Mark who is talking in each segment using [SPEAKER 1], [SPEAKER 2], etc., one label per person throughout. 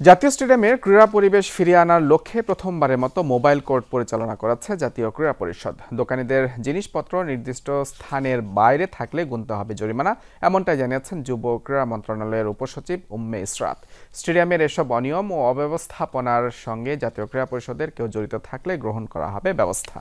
[SPEAKER 1] জাতীয় স্টেডিয়ামের ক্রীড়া পরিবেশ ফিরিয়ে আনার লক্ষ্যে প্রথমবারের মতো মোবাইল কোর্ট পরিচালনা করাচ্ছে জাতীয় ক্রীড়া পরিষদ। দোকানীদের জিনিসপত্র নির্দিষ্ট স্থানের বাইরে থাকলে গুনতে হবে জরিমানা, এমনটাই জানিয়েছেন যুব ক্রীড়া মন্ত্রণালয়ের উপসচিব উম্মে ইসরাত। স্টেডিয়ামের এসব অনিয়ম ও অব্যবস্থাপনার সঙ্গে জাতীয় ক্রীড়া পরিষদের কেউ জড়িত থাকলে গ্রহণ করা হবে ব্যবস্থা।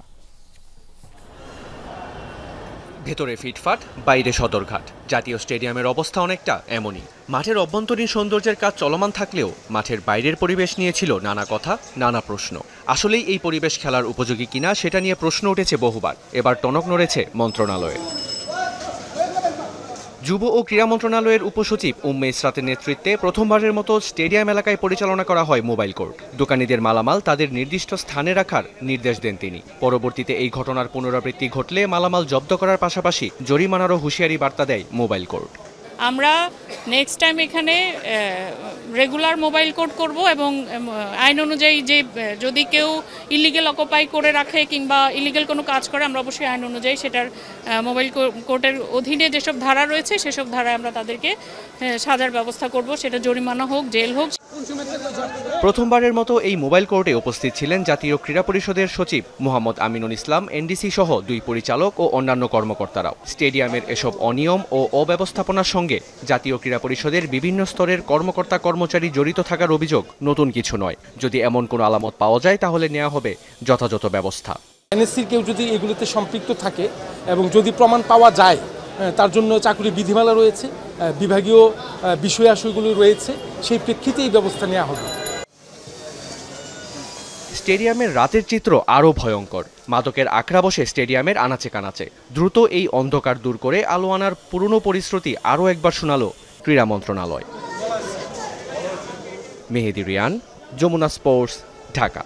[SPEAKER 2] ভেতরে ফিটফাট, বাইরে সদরঘাট। জাতীয় স্টেডিয়ামের অবস্থা অনেকটা এমনই। মাঠের অভ্যন্তরীণ সৌন্দর্যের কাজ চলমান থাকলেও মাঠের বাইরের পরিবেশ নিয়েছিল নানা কথা, নানা প্রশ্ন। আসলেই এই পরিবেশ খেলার উপযোগী কিনা সেটা নিয়ে প্রশ্ন উঠেছে বহুবার। এবার টনক নড়েছে মন্ত্রণালয়ে। যুব ও ক্রীড়া মন্ত্রণালয়ের উপসচিব উম্মে ইসরাতের নেতৃত্বে প্রথমবারের মতো স্টেডিয়াম এলাকায় পরিচালনা করা হয় মোবাইল কোর্ট। দোকানীদের মালামাল তাদের নির্দিষ্ট স্থানে রাখার নির্দেশ দেন তিনি। পরবর্তীতে এই ঘটনার পুনরাবৃত্তি ঘটলে মালামাল জব্দ করার পাশাপাশি জরিমানারও হুঁশিয়ারি বার্তা দেয় মোবাইল কোর্ট।
[SPEAKER 3] আমরা নেক্সট টাইম এখানে রেগুলার মোবাইল কোর্ট করব এবং আইন অনুযায়ী যে যদি কেউ ইলিগেল অকুপাই করে রাখে কিংবা ইলিগেল কোনো কাজ করে আমরা অবশ্যই আইন অনুযায়ী সেটার মোবাইল কোর্টের অধীনে যেসব ধারা রয়েছে সেসব ধারায় আমরা তাদেরকে সাজার ব্যবস্থা করব, সেটা জরিমানা হোক, জেল হোক।
[SPEAKER 2] প্রথমবারের মতো এই মোবাইল কোর্টে উপস্থিত ছিলেন জাতীয় ক্রীড়া পরিষদের সচিব মোহাম্মদ আমিনুল ইসলাম, এনডিসি সহ 2 পরিচালক ও অন্যান্য কর্মকর্তারাও। স্টেডিয়ামের এসব অনিয়ম ও অব্যবস্থাপনার সঙ্গে জাতীয় ক্রীড়া পরিষদের বিভিন্ন স্তরের কর্মকর্তা কর্মচারী জড়িত থাকার অভিযোগ নতুন কিছু নয়। যদি এমন কোনো আলামত পাওয়া যায় তাহলে নেওয়া হবে যথাযথ ব্যবস্থা।
[SPEAKER 4] এনএসসির কেউ যদি এগুলোতে সম্পৃক্ত থাকে এবং যদি প্রমাণ পাওয়া যায় তার জন্য চাকরি বিধিমালা রয়েছে, বিভাগীয় বিষয়াশয়গুলো রয়েছে, সেই প্রেক্ষিতে এই ব্যবস্থা নেওয়া হবে।
[SPEAKER 2] স্টেডিয়ামের রাতের চিত্র আরও ভয়ঙ্কর। মাদকের আখড়া বসে স্টেডিয়ামের আনাচে কানাচে। দ্রুত এই অন্ধকার দূর করে আলো আনার পুরনো পরিশ্রুতি আরও একবার শোনালো ক্রীড়া মন্ত্রণালয়। মেহেদি রিয়ান, যমুনা স্পোর্টস, ঢাকা।